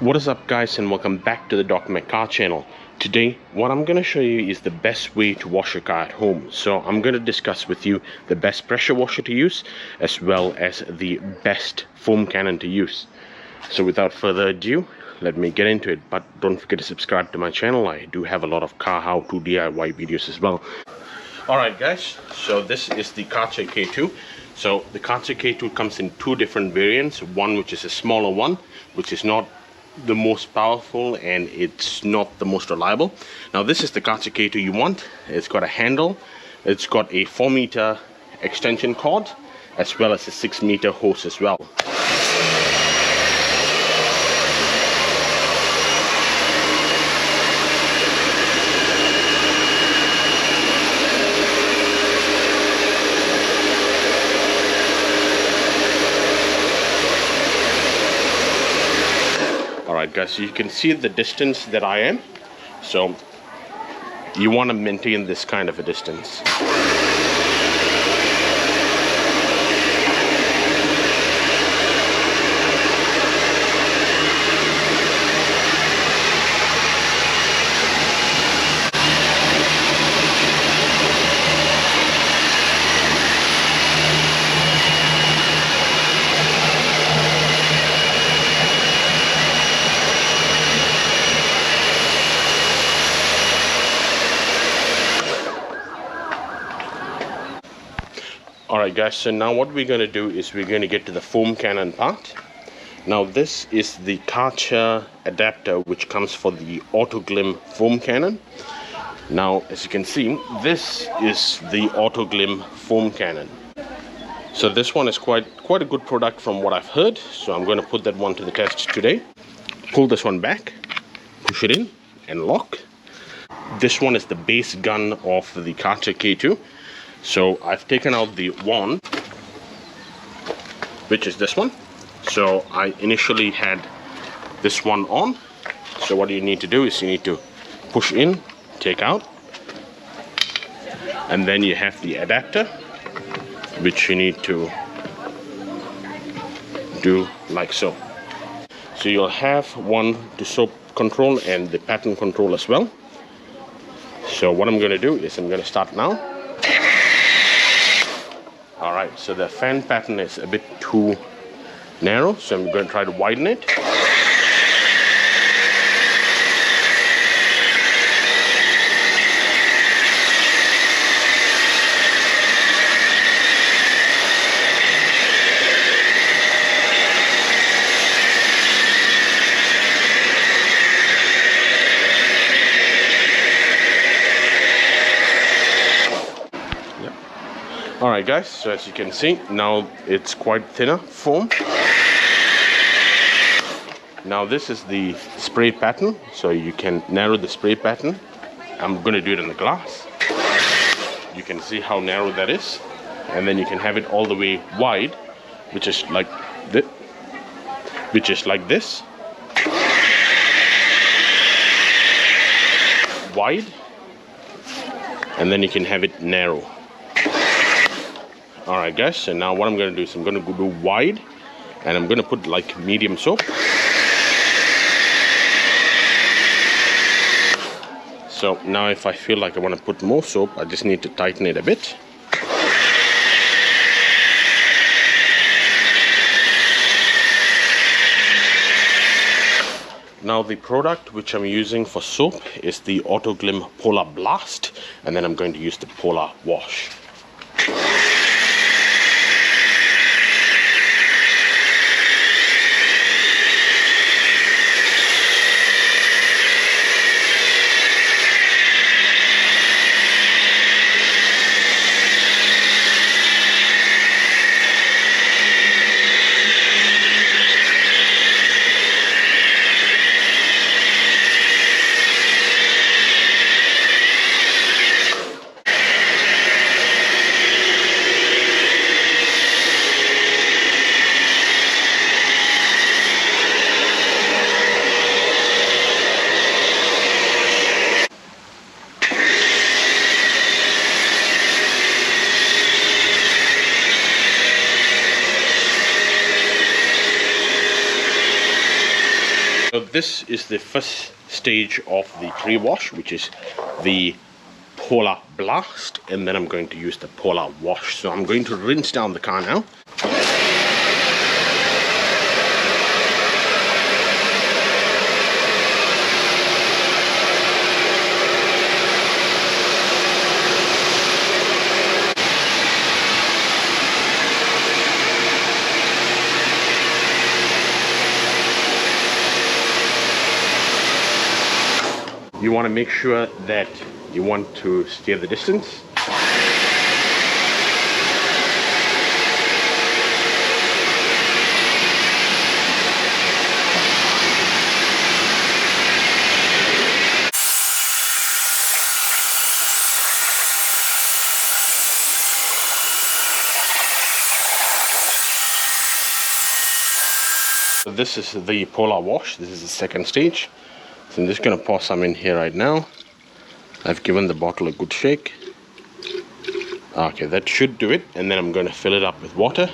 What is up, guys, and welcome back to the Dr. My Car channel. Today what I'm going to show you is the best way to wash your car at home. So I'm going to discuss with you the best pressure washer to use as well as the best foam cannon to use. So without further ado, let me get into it. But don't forget to subscribe to my channel. I do have a lot of car how-to DIY videos as well. Alright guys, so this is the Kansai K2. So the Kansai K2 comes in two different variants. One which is a smaller one, which is not the most powerful and it's not the most reliable. Now this is the Kansai K2 you want. It's got a handle, it's got a 4-meter extension cord, as well as a 6-meter hose as well. Alright guys, so you can see the distance that I am. So you want to maintain this kind of a distance. Alright guys, so now what we're going to do is we're going to get to the foam cannon part. Now this is the Karcher adapter which comes for the auto glim foam cannon. Now as you can see, this is the auto glim foam cannon. So this one is quite a good product from what I've heard. So I'm going to put that one to the test today. Pull this one back, push it in and lock. This one is the base gun of the Kansai K2. So I've taken out the wand, which is this one. So I initially had this one on. So what you need to do is you need to push in, take out, and then you have the adapter, which you need to do like so. So you'll have one to soap control and the pattern control as well. So what I'm going to do is I'm going to start now. Alright, so the fan pattern is a bit too narrow, so I'm going to try to widen it. Alright guys, so as you can see, now it's quite thinner foam. Now this is the spray pattern, so you can narrow the spray pattern. I'm going to do it in the glass. You can see how narrow that is. And then you can have it all the way wide, which is like this. Wide. And then you can have it narrow. Alright guys, so now what I'm going to do is I'm going to do wide, and I'm going to put like medium soap. So now if I feel like I want to put more soap, I just need to tighten it a bit. Now the product which I'm using for soap is the Auto Glim Polar Blast, and then I'm going to use the Polar Wash. So this is the first stage of the pre-wash, which is the polar blast, and then I'm going to use the polar wash. So I'm going to rinse down the car now. You want to make sure that you want to steer the distance. So this is the polar wash. This is the second stage. So I'm just going to pour some in here right now. I've given the bottle a good shake. Okay, that should do it. And then I'm going to fill it up with water.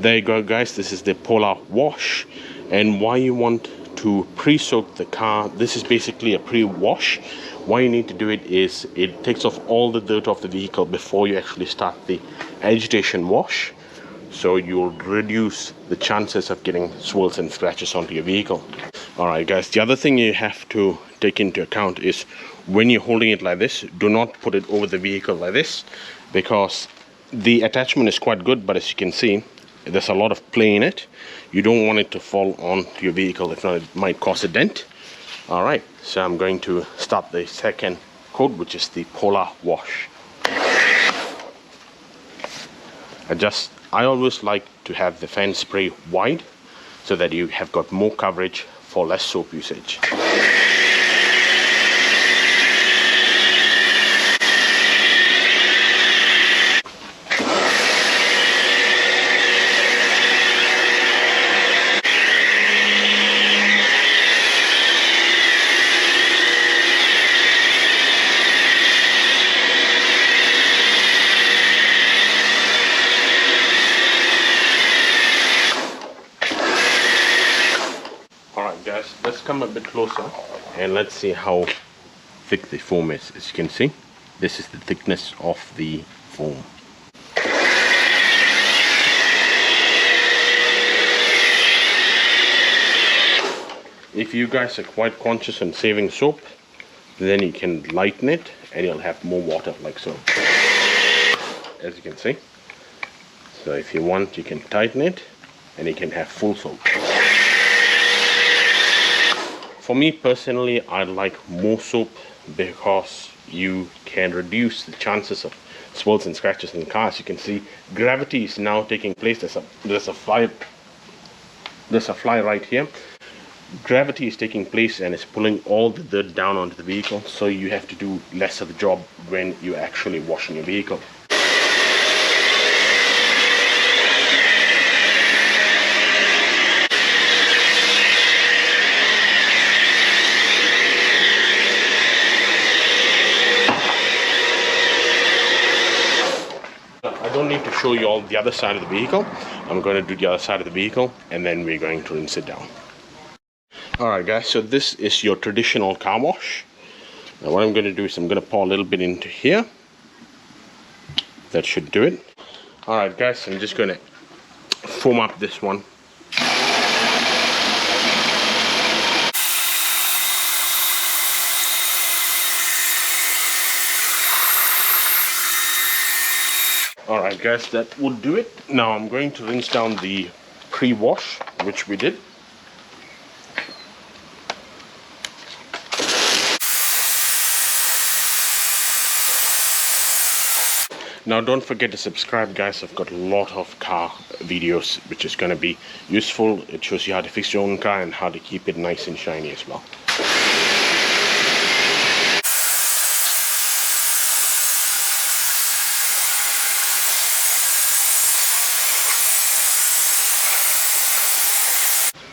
There you go, guys. This is the polar wash. And why you want to pre-soak the car, this is basically a pre-wash. Why you need to do it is it takes off all the dirt off the vehicle before you actually start the agitation wash. So you'll reduce the chances of getting swirls and scratches onto your vehicle. Alright guys, the other thing you have to take into account is when you're holding it like this, do not put it over the vehicle like this, because the attachment is quite good, but as you can see, there's a lot of play in it. You don't want it to fall onto your vehicle, if not it might cause a dent. Alright, so I'm going to start the second coat, which is the polar wash. I always like to have the fan spray wide so that you have got more coverage for less soap usage. Guys, let's come a bit closer and let's see how thick the foam is. As you can see, this is the thickness of the foam. If you guys are quite conscious on saving soap, then you can lighten it and you'll have more water, like so, as you can see. So if you want, you can tighten it and you can have full soap. For me personally, I like more soap because you can reduce the chances of swirls and scratches in the car. As you can see, gravity is now taking place. There's a fly right here. Gravity is taking place and it's pulling all the dirt down onto the vehicle, so you have to do less of the job when you're actually washing your vehicle. I don't need to show you all the other side of the vehicle. I'm going to do the other side of the vehicle and then we're going to rinse it down. Alright guys, so this is your traditional car wash. Now what I'm going to do is I'm going to pour a little bit into here. That should do it. Alright guys, I'm just going to foam up this one. Alright guys, that would do it. Now I'm going to rinse down the pre-wash, which we did. Now don't forget to subscribe guys, I've got a lot of car videos which is going to be useful. It shows you how to fix your own car and how to keep it nice and shiny as well.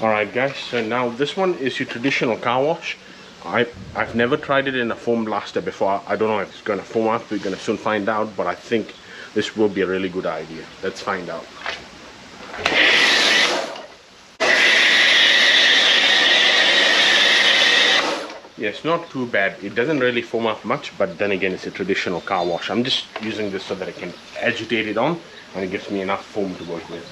Alright guys, so now this one is your traditional car wash. I've never tried it in a foam blaster before. I don't know if it's going to foam up, we're going to soon find out, but I think this will be a really good idea. Let's find out. Yeah, it's not too bad. It doesn't really foam up much, but then again, it's a traditional car wash. I'm just using this so that I can agitate it on, and it gives me enough foam to work with.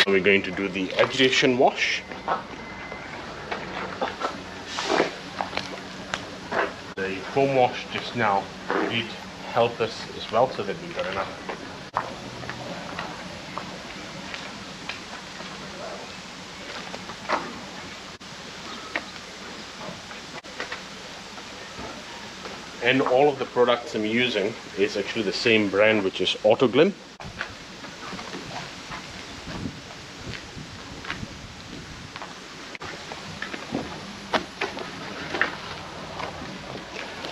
We're going to do the agitation wash. The foam wash just now did help us as well, so that we got enough. And all of the products I'm using is actually the same brand, which is Autoglim.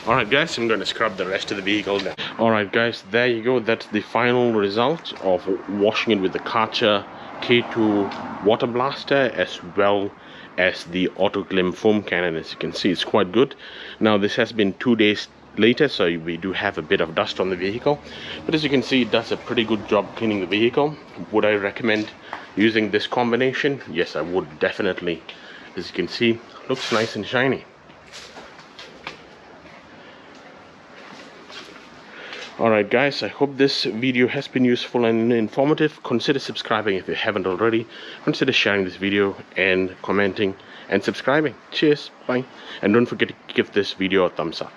Alright guys, I'm going to scrub the rest of the vehicle now. Alright guys, there you go. That's the final result of washing it with the Kansai K2 water blaster as well as the Autoglim foam cannon. As you can see, it's quite good. Now this has been 2 days later, so we do have a bit of dust on the vehicle, but as you can see, it does a pretty good job cleaning the vehicle. Would I recommend using this combination? Yes, I would definitely. As you can see, looks nice and shiny. Alright guys, I hope this video has been useful and informative. Consider subscribing if you haven't already. Consider sharing this video and commenting and subscribing. Cheers, bye. And don't forget to give this video a thumbs up.